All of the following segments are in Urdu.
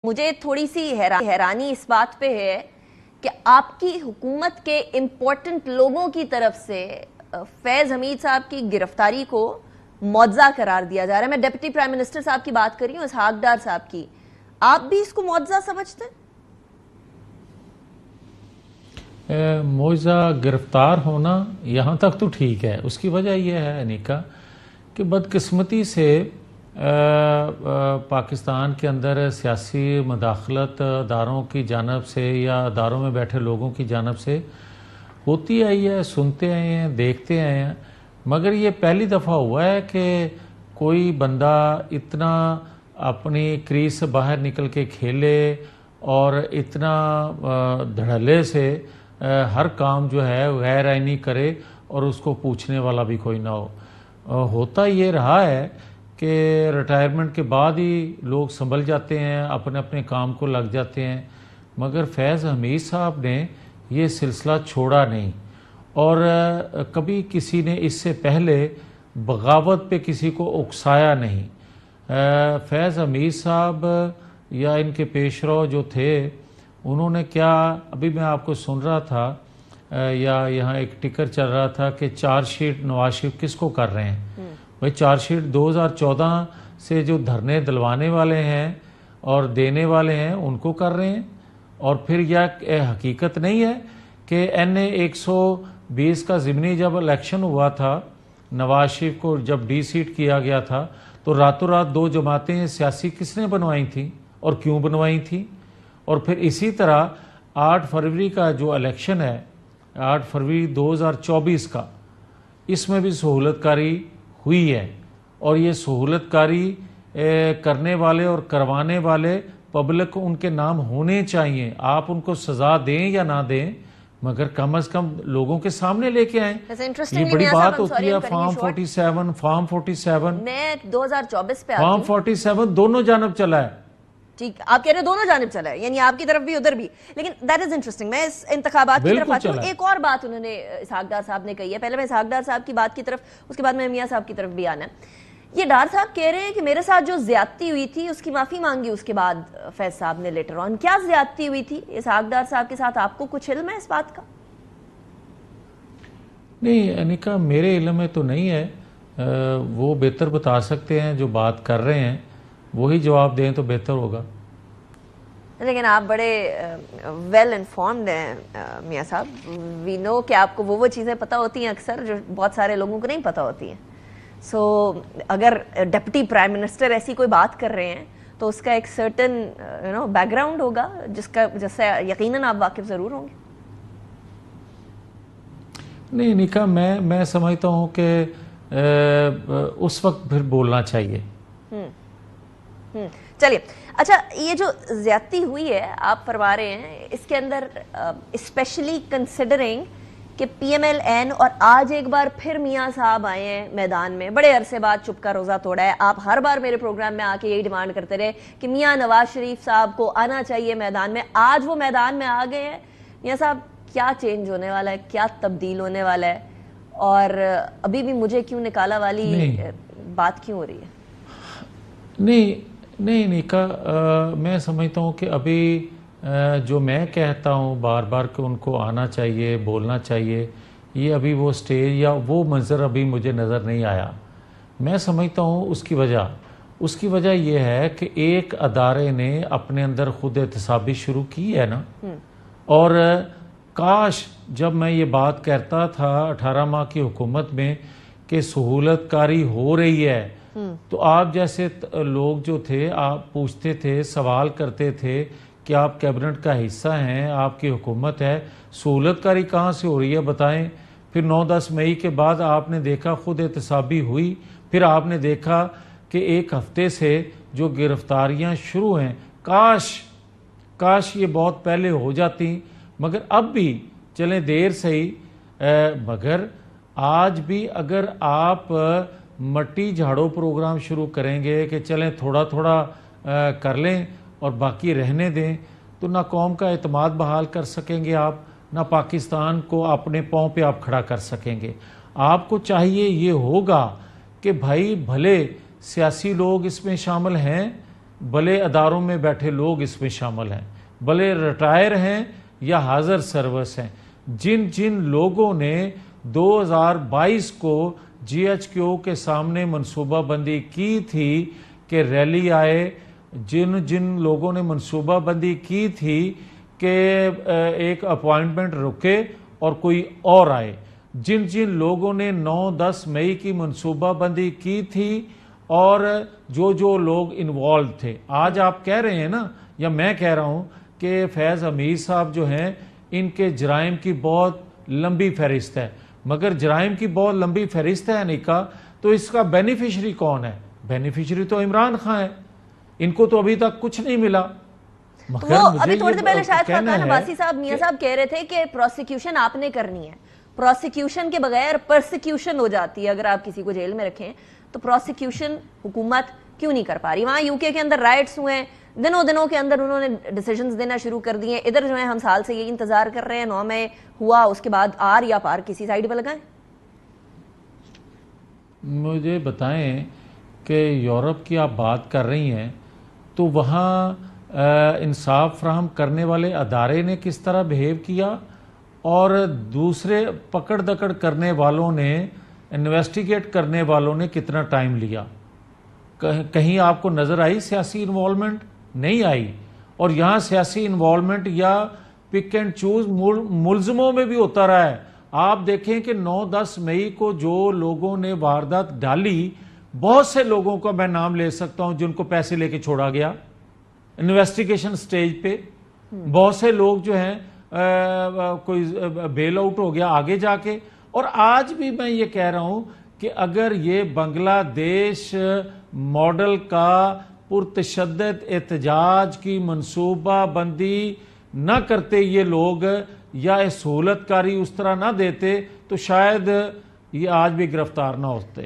مجھے تھوڑی سی حیرانی اس بات پہ ہے کہ آپ کی حکومت کے امپورٹنٹ لوگوں کی طرف سے فیض حمید صاحب کی گرفتاری کو معجزہ قرار دیا جا رہا ہے. میں ڈپٹی پرائم منسٹر صاحب کی بات کر رہی ہوں, اسحاق ڈار صاحب کی. آپ بھی اس کو معجزہ سمجھتے ہیں؟ معجزہ گرفتار ہونا یہاں تک تو ٹھیک ہے. اس کی وجہ یہ ہے انیکا کہ بدقسمتی سے پاکستان کے اندر سیاسی مداخلت اداروں کی جانب سے یا اداروں میں بیٹھے لوگوں کی جانب سے ہوتی آئی ہے, سنتے آئے ہیں, دیکھتے آئے ہیں. مگر یہ پہلی دفعہ ہوا ہے کہ کوئی بندہ اتنا اپنی کریز سے باہر نکل کے کھیلے اور اتنا دھڑلے سے ہر کام جو ہے غیر آئینی کرے اور اس کو پوچھنے والا بھی کوئی نہ ہو. ہوتا یہ رہا ہے کہ ریٹائرمنٹ کے بعد ہی لوگ سنبھل جاتے ہیں, اپنے اپنے کام کو لگ جاتے ہیں. مگر فیض حمید صاحب نے یہ سلسلہ چھوڑا نہیں اور کبھی کسی نے اس سے پہلے بغاوت پہ کسی کو اکسایا نہیں. فیض حمید صاحب یا ان کے پیش رو جو تھے انہوں نے کیا, ابھی میں آپ کو سن رہا تھا یا یہاں ایک ٹکر چل رہا تھا کہ چارج شیٹ نواز شریف کس کو کر رہے ہیں. بھائی چارج شیٹ 2014 سے جو دھرنے دلوانے والے ہیں اور دینے والے ہیں ان کو کر رہے ہیں. اور پھر یہ حقیقت نہیں ہے کہ NA 120 کا ضمنی جب الیکشن ہوا تھا, نواز شریف کو جب ڈی سیٹ کیا گیا تھا تو راتوں رات 2 جماعتیں سیاسی کس نے بنوائی تھیں اور کیوں بنوائی تھیں. اور پھر اسی طرح 8 فروری کا جو الیکشن ہے, 8 فروری 2024 کا, اس میں بھی سہولت کاری ہوئی ہے. اور یہ سہولت کاری کرنے والے اور کروانے والے پبلک ان کے نام ہونے چاہیے. آپ ان کو سزا دیں یا نہ دیں مگر کم از کم لوگوں کے سامنے لے کے آئیں. یہ بڑی بات ہوتی ہے. فارم 47 میں 2024 پہ فارم 47 دونوں جانب چلا ہے. ٹھیک, آپ کہہ رہے ہیں دونوں جانب چلا ہے, یعنی آپ کی طرف بھی ادھر بھی. لیکن دیٹ از انٹرسٹنگ. میں اس انتخابات کی طرف آتی ہوں. ایک اور بات انہوں نے اسحاق ڈار صاحب نے کہی ہے. پہلے میں اسحاق ڈار صاحب کی بات کی طرف, اس کے بعد میں میاں صاحب کی طرف بھی آنا ہے. یہ ڈار صاحب کہہ رہے ہیں کہ میرے ساتھ جو زیادتی ہوئی تھی اس کی معافی مانگی اس کے بعد فیض صاحب نے لیٹر آن. کیا زیادتی ہوئی تھی اسحاق ڈار صاحب کے ساتھ؟ آپ کو کچھ علم ہے اس بات کا؟ نہیں انیکا, میرے علم میں تو نہیں ہے. وہ بہتر بتا سکتے ہیں, جو بات کر رہے ہیں وہی جواب دیں تو بہتر ہوگا. لیکن آپ بڑے ویل انفارمڈ ہیں میاں صاحب. وی نو کہ آپ کو وہ چیزیں پتہ ہوتی ہیں اکثر جو بہت سارے لوگوں کو نہیں پتہ ہوتی ہیں. سو اگر ڈپٹی پرائم منسٹر ایسی کوئی بات کر رہے ہیں تو اس کا ایک سرٹن بیک گراؤنڈ ہوگا جس سے یقیناً آپ واقف ضرور ہوں گے. نہیں نکا, میں سمجھتا ہوں کہ اس وقت پھر بولنا چاہیے. چلیے اچھا, یہ جو زیادتی ہوئی ہے آپ فرما رہے ہیں, اس کے اندر اسپیشلی کنسیڈرنگ کہ PMLN اور آج ایک بار پھر میاں صاحب آئے ہیں میدان میں, بڑے عرصے بعد چپ کا روزہ توڑا ہے. آپ ہر بار میرے پروگرام میں آ کے یہی ڈیمانڈ کرتے رہے کہ میاں نواز شریف صاحب کو آنا چاہیے میدان میں. آج وہ میدان میں آ گئے ہیں. میاں صاحب کیا چینج ہونے والا ہے, کیا تبدیل ہونے والا ہے, اور ابھی بھی مجھے کیوں نکالا والی بات کیوں ہو رہی ہے؟ نہیں نیکا, میں سمجھتا ہوں کہ ابھی جو میں کہتا ہوں بار بار کہ ان کو آنا چاہیے, بولنا چاہیے, یہ ابھی وہ سٹیج یا وہ منظر ابھی مجھے نظر نہیں آیا. میں سمجھتا ہوں اس کی وجہ یہ ہے کہ ایک ادارے نے اپنے اندر خود احتسابی شروع کی ہے نا. اور کاش جب میں یہ بات کرتا تھا 18 ماہ کی حکومت میں کہ سہولت کاری ہو رہی ہے, تو آپ جیسے لوگ جو تھے آپ پوچھتے تھے, سوال کرتے تھے کہ آپ کیبنٹ کا حصہ ہیں, آپ کی حکومت ہے, سہولت کاری کہاں سے ہو رہی ہے بتائیں. پھر 9-10 مئی کے بعد آپ نے دیکھا خود احتسابی ہوئی. پھر آپ نے دیکھا کہ ایک ہفتے سے جو گرفتاریاں شروع ہیں, کاش یہ بہت پہلے ہو جاتی. مگر اب بھی چلیں دیر صحیح, مگر آج بھی اگر آپ مٹی جھاڑو پروگرام شروع کریں گے کہ چلیں تھوڑا تھوڑا کر لیں اور باقی رہنے دیں, تو نہ قوم کا اعتماد بحال کر سکیں گے آپ, نہ پاکستان کو اپنے پاؤں پہ آپ کھڑا کر سکیں گے. آپ کو چاہیے یہ ہوگا کہ بھائی بھلے سیاسی لوگ اس میں شامل ہیں بھلے اداروں میں بیٹھے لوگ اس میں شامل ہیں، بھلے ریٹائر ہیں یا حاضر سروس ہیں، جن جن لوگوں نے 2022 کو جی ایچ کیو کے سامنے منصوبہ بندی کی تھی کہ ریلی آئے، جن جن لوگوں نے منصوبہ بندی کی تھی کہ ایک اپوائنٹمنٹ رکے اور کوئی اور آئے، جن جن لوگوں نے 9-10 مئی کی منصوبہ بندی کی تھی اور جو جو لوگ انوالو تھے، آج آپ کہہ رہے ہیں نا، یا میں کہہ رہا ہوں کہ فیض حمید صاحب جو ہیں ان کے جرائم کی بہت لمبی فہرست ہے، مگر جرائم کی بہت لمبی فہرست ہے نکا، تو اس کا بینیفیشری کون ہے؟ بینیفیشری تو عمران خان ہے، ان کو تو ابھی تک کچھ نہیں ملا۔ وہ ابھی تھوڑی دیر پہلے شاید خاقان عباسی صاحب میاں صاحب کہہ رہے تھے کہ پروسیکیوشن آپ نے کرنی ہے، پروسیکیوشن کے بغیر پرسیکیوشن ہو جاتی ہے، اگر آپ کسی کو جیل میں رکھیں تو پروسیکیوشن حکومت کیوں نہیں کر پا رہی؟ وہاں یو کے اندر رائٹس ہوئے ہیں، دنوں کے اندر انہوں نے ڈیسیجنز دینا شروع کر دیے، ادھر جو ہے ہم سال سے یہ انتظار کر رہے ہیں 9 مئی ہوا، اس کے بعد آر یا پار کسی سائیڈ پہ لگائیں۔ مجھے بتائیں کہ یورپ کی آپ بات کر رہی ہیں تو وہاں انصاف فراہم کرنے والے ادارے نے کس طرح بہیو کیا اور دوسرے پکڑ دکڑ کرنے والوں نے، انویسٹیگیٹ کرنے والوں نے کتنا ٹائم لیا؟ کہیں آپ کو نظر آئی سیاسی انوالومنٹ؟ نہیں آئی۔ اور یہاں سیاسی انوالومنٹ یا پک اینڈ چوز ملزموں میں بھی ہوتا رہا ہے۔ آپ دیکھیں کہ 9-10 مئی کو جو لوگوں نے واردات ڈالی، بہت سے لوگوں کا میں نام لے سکتا ہوں جن کو پیسے لے کے چھوڑا گیا انویسٹیگیشن سٹیج پہ، بہت سے لوگ جو ہیں کوئی بیل آؤٹ ہو گیا آگے جا کے۔ اور آج بھی میں یہ کہہ رہا ہوں کہ اگر یہ بنگلہ دیش ماڈل کا پرتشدد احتجاج کی منصوبہ بندی نہ کرتے یہ لوگ، یا سہولت کاری اس طرح نہ دیتے، تو شاید یہ آج بھی گرفتار نہ ہوتے۔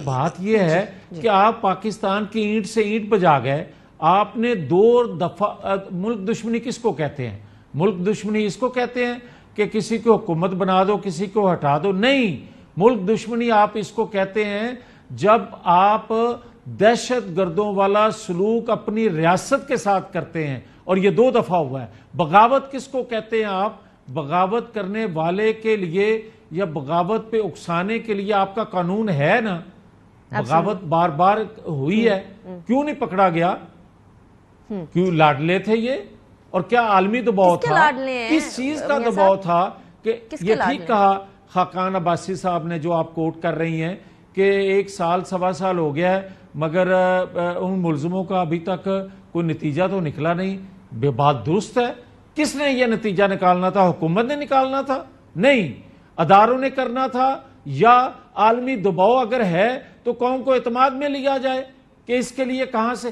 بات یہ ہے کہ آپ پاکستان کی اینٹ سے اینٹ بجا گئے۔ آپ نے 2 دفعہ ملک دشمنی کس کو کہتے ہیں؟ ملک دشمنی اس کو کہتے ہیں کہ کسی کو حکومت بنا دو، کسی کو ہٹا دو؟ نہیں، ملک دشمنی آپ اس کو کہتے ہیں جب آپ دہشت گردوں والا سلوک اپنی ریاست کے ساتھ کرتے ہیں، اور یہ 2 دفعہ ہوا ہے۔ بغاوت کس کو کہتے ہیں آپ؟ بغاوت کرنے والے کے لیے یا بغاوت پہ اکسانے کے لیے آپ کا قانون ہے نا۔ بغاوت بار بار ہوئی ہے، کیوں نہیں پکڑا گیا؟ کیوں لاڈلے تھے یہ؟ اور کیا عالمی دباؤ تھا؟ اس چیز کا دباؤ تھا کہ یہ ٹھیک کہا خاقان عباسی صاحب نے جو آپ کوٹ کر رہی ہیں کہ 1 سال 1.25 سال ہو گیا ہے، مگر ان ملزموں کا ابھی تک کوئی نتیجہ تو نکلا نہیں۔ بے بات درست ہے۔ کس نے یہ نتیجہ نکالنا تھا؟ حکومت نے نکالنا تھا؟ نہیں، اداروں نے کرنا تھا، یا عالمی دباؤ اگر ہے تو قوم کو اعتماد میں لیا جائے کہ اس کے لیے کہاں سے